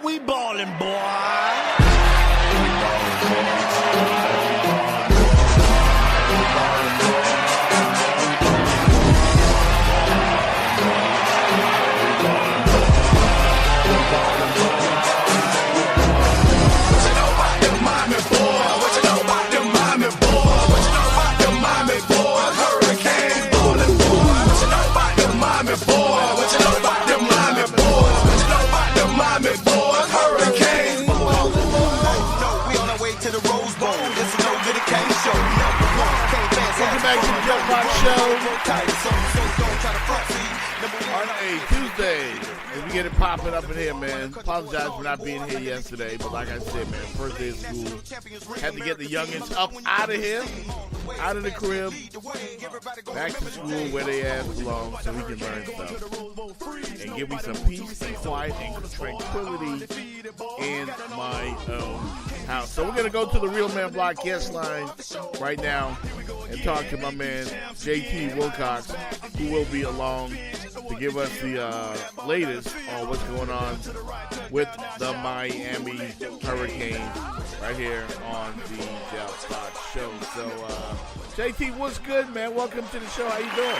We ballin', boy. Tuesday, as we get it popping up in here, man. Apologize for not being here yesterday, but like I said, man, first day of school, had to get the youngins up out of here, out of the crib, back to school where they ass belong, so we can learn stuff and give me some peace and quiet and tranquility in my own house. So we're gonna go to the Real Man Block guest line right now and talk to my man JT Wilcox, who will be along to give us the latest on what's going on with the Miami Hurricanes right here on the Del Spot Show. So, JT, what's good, man? Welcome to the show. How you doing?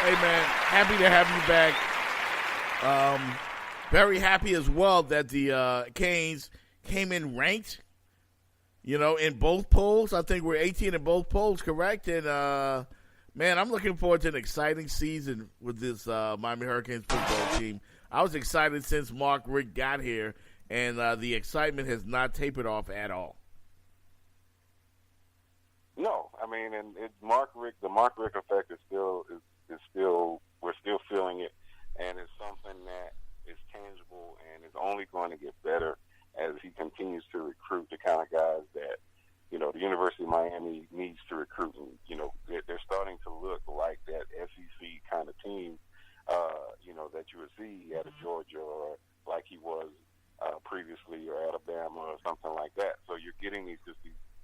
Hey, man, happy to have you back. Very happy as well that the Canes came in ranked. You know, in both polls. I think we're 18 in both polls, correct? And, man, I'm looking forward to an exciting season with this Miami Hurricanes football team. I was excited since Mark Richt got here, and the excitement has not tapered off at all. No, I mean, and the Mark Richt effect is still we're still feeling it, and it's something that is tangible and is only going to get better as he continues to recruit the kind of guys that, you know, the University of Miami needs to recruit. And, you know, they're starting to look like that SEC kind of team, you know, that you would see out of Georgia or like he was previously or Alabama or something like that. So you're getting these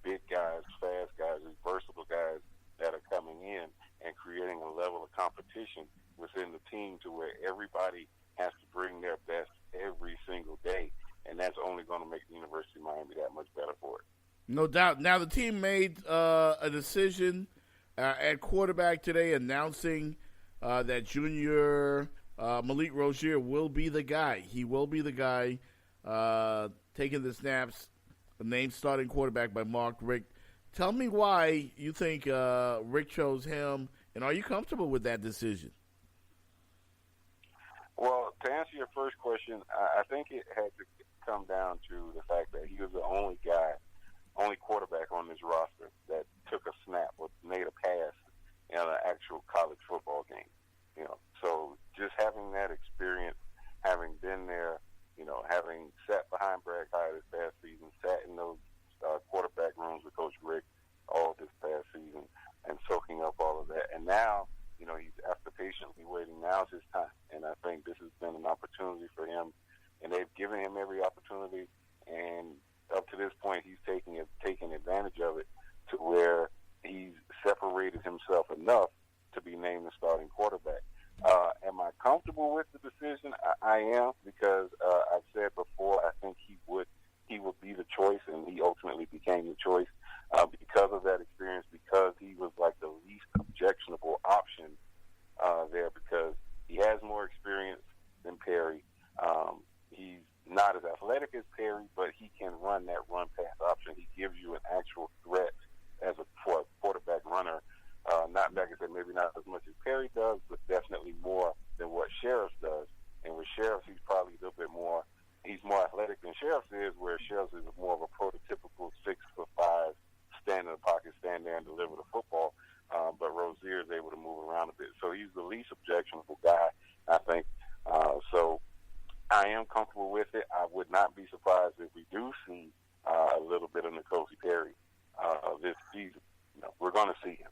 big guys, fast guys, these versatile guys that are coming in and creating a level of competition within the team to where everybody has to bring their best every single day. And that's only going to make the University of Miami that much better for it. No doubt. Now, the team made a decision at quarterback today announcing that junior Malik Rosier will be the guy. He will be the guy taking the snaps, named starting quarterback by Mark Richt. Tell me why you think Richt chose him, and are you comfortable with that decision? Well, to answer your first question, I think it had to come down to the fact that he was the only quarterback on this roster that took a snap or made a pass in an actual college football game. You know, so just having that experience, having been there, you know, having sat behind Brad Hyatt this past season, sat in those quarterback rooms with Coach Richt all this past season, and soaking up all of that, and now, you know, he's after patiently waiting. Now's his time, and I think this has been an opportunity for him, and they've given him every opportunity. And up to this point, he's taking advantage of it to where he's separated himself enough to be named the starting quarterback. Am I comfortable with the decision? I am, because I've said before, I think he would be the choice, and he ultimately became the choice because of that experience, because he was like the least objectionable option there, because he has more experience than Perry. He's not as athletic as Perry, but he can run that run-pass option. He gives you an actual threat for a quarterback runner. Not, like I said, maybe not as much as Perry does, but definitely more than what Sheriff does. And with Sheriff, he's probably a little bit more, he's more athletic than Sheriff is, where Sheriff is more of a prototypical 6'5", stand in the pocket, stand there and deliver the football. But Rosier is able to move around a bit. So he's the least objectionable guy, I think. So I am comfortable with it. I would not be surprised if we do see a little bit of N'Kosi Perry this season. You know, we're going to see him.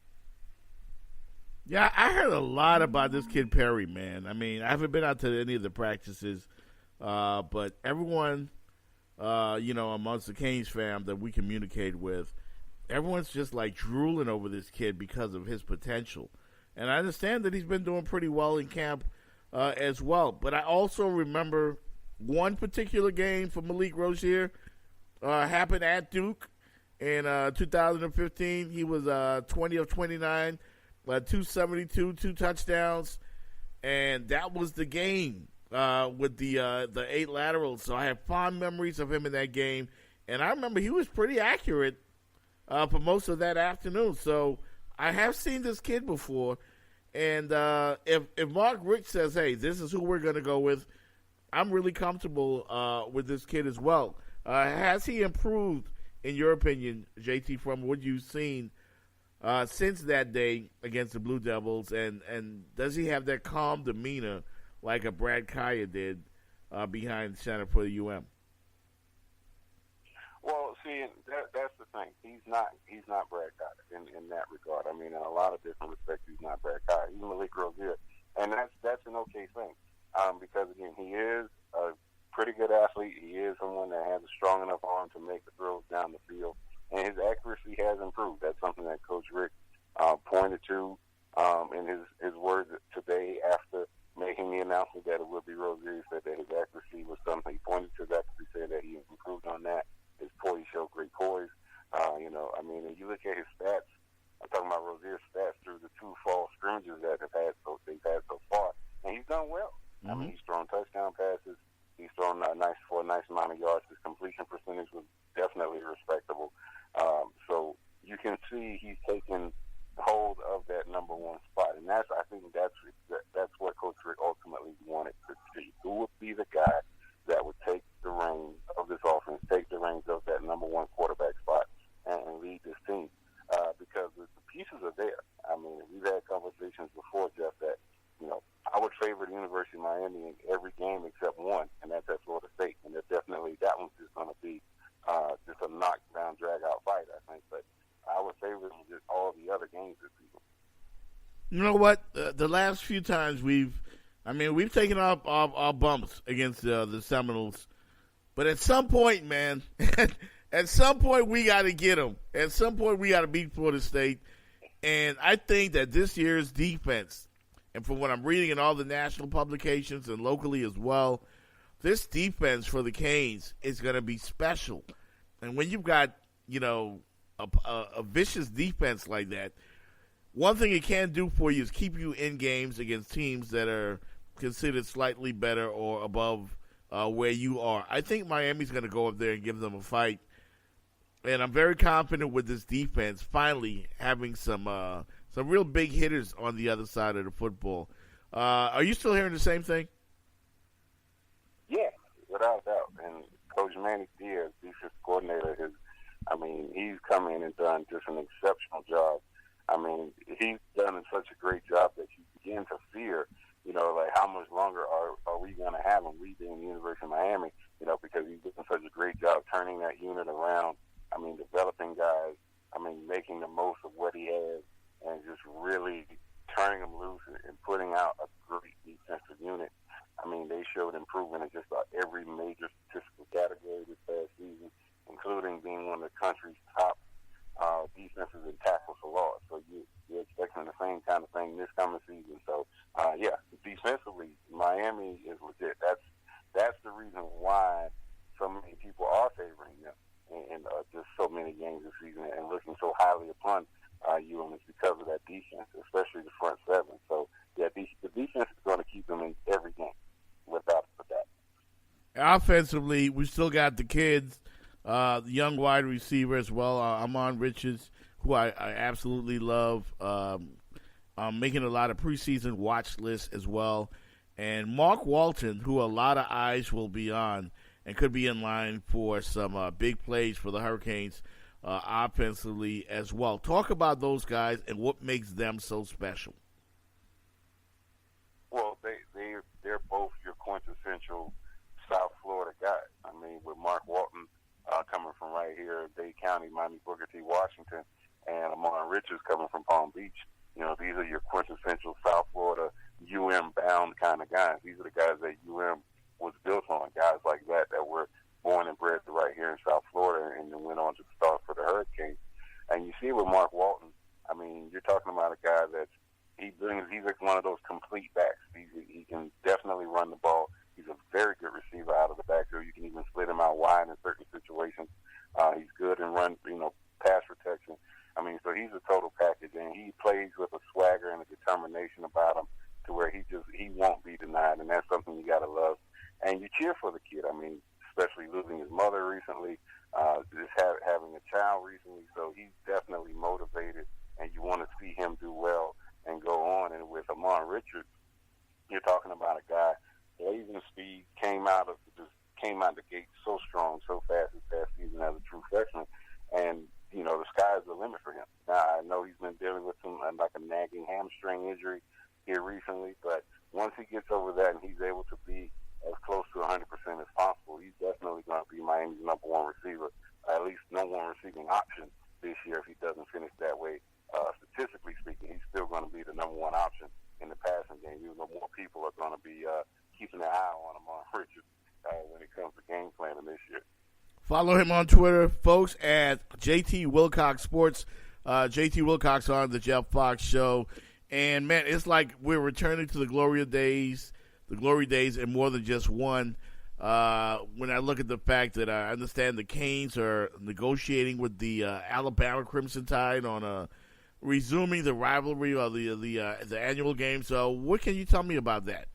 Yeah, I heard a lot about this kid Perry, man. I mean, I haven't been out to any of the practices, but everyone, you know, amongst the Canes fam that we communicate with, everyone's just like drooling over this kid because of his potential. And I understand that he's been doing pretty well in camp as well. But I also remember one particular game for Malik Rosier happened at Duke in 2015. He was 20 of 29, 272, 2 touchdowns, and that was the game with the 8 laterals. So I have fond memories of him in that game, and I remember he was pretty accurate for most of that afternoon. So I have seen this kid before, and if Mark Richt says, hey, this is who we're going to go with, I'm really comfortable with this kid as well. Has he improved, in your opinion, JT, from what you've seen since that day against the Blue Devils, and does he have that calm demeanor like a Brad Kaya did behind center for the UM? Well, see, that's the thing. He's not Brad Kaya in that regard. I mean, in a lot of different respects, he's not Brad Kaya. He's Malik Rosier, and that's an okay thing because again, he is a pretty good athlete. He is someone that has a strong enough arm to make the throws down the field, and his accuracy has improved. That's something that Coach Richt pointed to in his words today after making the announcement that it would be Rosier. He said that his accuracy was something. He pointed to that because he said that he improved on that. His poise showed great poise. I mean, and you look at his stats. I'm talking about Rosier's stats through the 2 fall scrimmages that they've had so far, and he's done well. Mm-hmm. I mean, he's thrown touchdown passes. He's thrown for a nice amount of yards. His completion percentage was definitely respectable. So you can see he's taken hold of that number 1 spot, and I think that's what Coach Rick ultimately wanted to see. Who would be the guy that would take the reins of this offense, take the reins of that number 1 quarterback spot, and lead this team? Because the pieces are there. I mean, we've had conversations before, Jeff, that I would favor the University of Miami in every game except one, and that's at Florida State. And definitely that one's just going to be just a knockdown, drag-out fight, I think. But I would favor them just all the other games this season. You know what? The last few times we've taken up our bumps against the Seminoles, but at some point, man, at some point we got to get them. At some point we got to beat Florida State, and I think that this year's defense, and from what I'm reading in all the national publications and locally as well, this defense for the Canes is going to be special. And when you've got a vicious defense like that, one thing it can do for you is keep you in games against teams that are considered slightly better or above where you are. I think Miami's going to go up there and give them a fight. And I'm very confident with this defense finally having some real big hitters on the other side of the football. Are you still hearing the same thing? Yeah, without a doubt. And Coach Manny Diaz, defensive coordinator, he's come in and done just an exceptional job. I mean, he's done such a great job that you begin to fear, how much longer are we going to have him, we being the University of Miami, because he's doing such a great job turning that unit around. I mean, developing guys, making the most of what he has and just really turning them loose and putting out a great defensive unit. I mean, they showed improvement in just about every major statistical category this past season, including being one of the country's top defenses in tackles for loss. So you're expecting the same kind of thing this coming season. So, defensively, Miami is legit. That's the reason why so many people are favoring them in just so many games this season and looking so highly upon UM is because of that defense, especially the front seven. So, the defense is going to keep them in every game without that. Offensively, we still got the kids, the young wide receiver as well, Amon Richards, who I absolutely love, making a lot of preseason watch lists as well. And Mark Walton, who a lot of eyes will be on and could be in line for some big plays for the Hurricanes offensively as well. Talk about those guys and what makes them so special. Well, they're both your quintessential South Florida guys. I mean, with Mark Walton coming from right here in Bay County, Miami, Booker T, Washington, and Amon Richards coming from Palm Beach. These are your quintessential South Florida UM-bound kind of guys. These are the guys that UM was built on, guys like that were born and bred right here in South Florida and then went on to start for the Hurricanes. And you see with Mark Walton, I mean, you're talking about a guy he's complete backs. He can definitely run the ball. He's a very good receiver out of the backfield. You can even split him out wide in certain situations. He's good in run, pass protection. I mean, so he's a total package, and he plays with a swagger and a determination about him to where he won't be denied, and that's something you got to love. And you cheer for the kid. I mean, especially losing his mother recently, having a child recently, so he's definitely motivated, and you want to see him do well and go on. And with Mark Richt, you're talking about a guy, blazing speed, came out the gate so strong, so fast this past season as a true freshman, and the sky's the limit for him. Now, I know he's been dealing with some like a nagging hamstring injury here recently, but once he gets over that and he's able to be as close to 100% as possible, he's definitely going to be Miami's number one receiver, at least number one receiving option this year if he doesn't finish that way. Statistically speaking, he's still going to be the number one option in the passing game, even though more people are going to be keeping their eye on him on Richard when it comes to game planning this year. Follow him on Twitter, folks, at JT Wilcox Sports. JT Wilcox on the Jeff Fox Show. And, man, it's like we're returning to the glory days, and more than just one. When I look at the fact that I understand the Canes are negotiating with the Alabama Crimson Tide on resuming the rivalry or the annual game. So what can you tell me about that?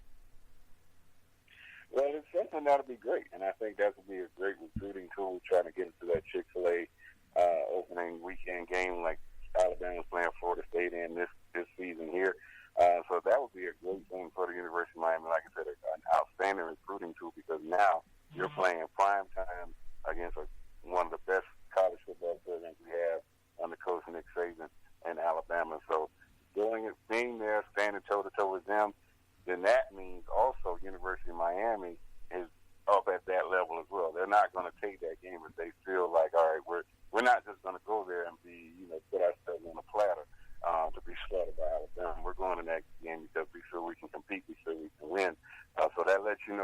Well, it's something that'll be great, and I think that would be a great recruiting tool, trying to get into that Chick-fil-A opening weekend game like Alabama's playing Florida State in this season here. So that would be a great thing for the University of Miami. Like I said, an outstanding recruiting tool, because now you're playing prime time against one of the best college football programs we have under Coach Nick Saban in Alabama. So being there, standing toe-to-toe with them, then that means also University of Miami is up at that level as well. They're not going to take that game if they feel like, all right, we're not just going to go there and put ourselves on a platter to be slaughtered by Alabama. We're going to that game because we feel we can compete, we feel we can win. So that lets you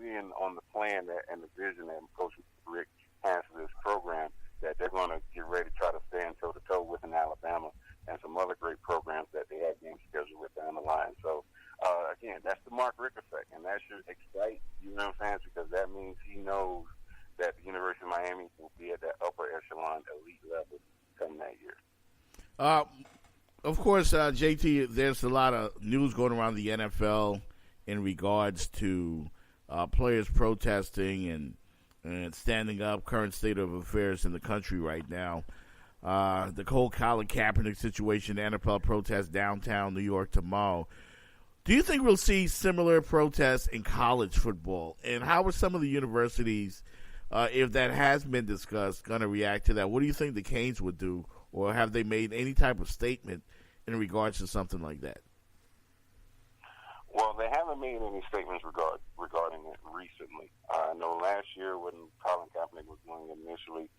in on the plan and the vision that Coach Richt has for this program, that they're going to get ready to try to stand toe-to-toe with in Alabama and some other great programs that they have games scheduled with down the line. So, again, that's the Mark Richt effect, and that should excite, you know what I'm saying, because that means he knows that the University of Miami will be at that upper echelon elite level coming that year. Of course, JT, there's a lot of news going around the NFL in regards to players protesting and standing up, current state of affairs in the country right now. The whole Colin Kaepernick situation, the NFL protest downtown New York tomorrow. Do you think we'll see similar protests in college football? And how are some of the universities, if that has been discussed, going to react to that? What do you think the Canes would do? Or have they made any type of statement in regards to something like that? Well, they haven't made any statements regarding it recently. I know last year when Colin Kaepernick was going initially,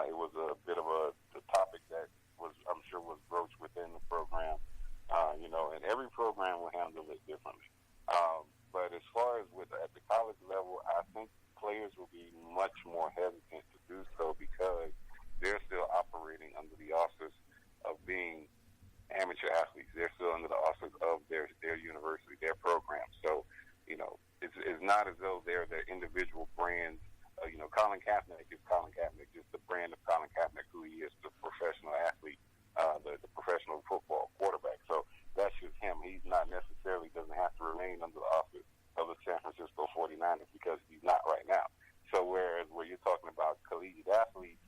it was a bit of a topic that I'm sure was broached within the program. And every program will handle it differently. But as far as at the college level, I think players will be much more hesitant to do so because they're still operating under the auspices of being amateur athletes. They're still under the auspices of their university, their program. So, it's not as though they're their individual brands. Colin Kaepernick is Colin Kaepernick, just the brand of Colin Kaepernick, who he is, the professional athlete, the professional football quarterback. So that's just him. He's not necessarily doesn't have to remain under the office of the San Francisco 49ers because he's not right now. So whereas where you're talking about collegiate athletes,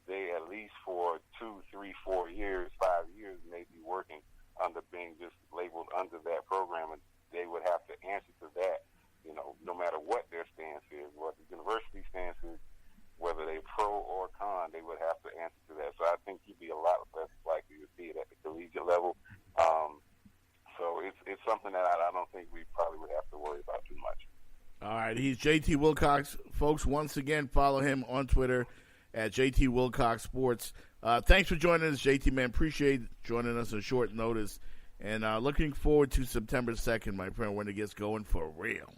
they at least for 2, 3, 4 years, 5 years, may be working under being just labeled under that program, and they would have to answer to that, no matter what their stance is, what the university stance is, whether they pro or con, they would have to answer to that. So I think you'd be a lot less likely to see it at the collegiate level. So it's something that I don't think we probably would have to worry about too much. All right, he's JT Wilcox. Folks, once again, follow him on Twitter at JT Wilcox Sports. Thanks for joining us, JT, man. Appreciate joining us on short notice. And looking forward to September 2nd, my friend, when it gets going for real.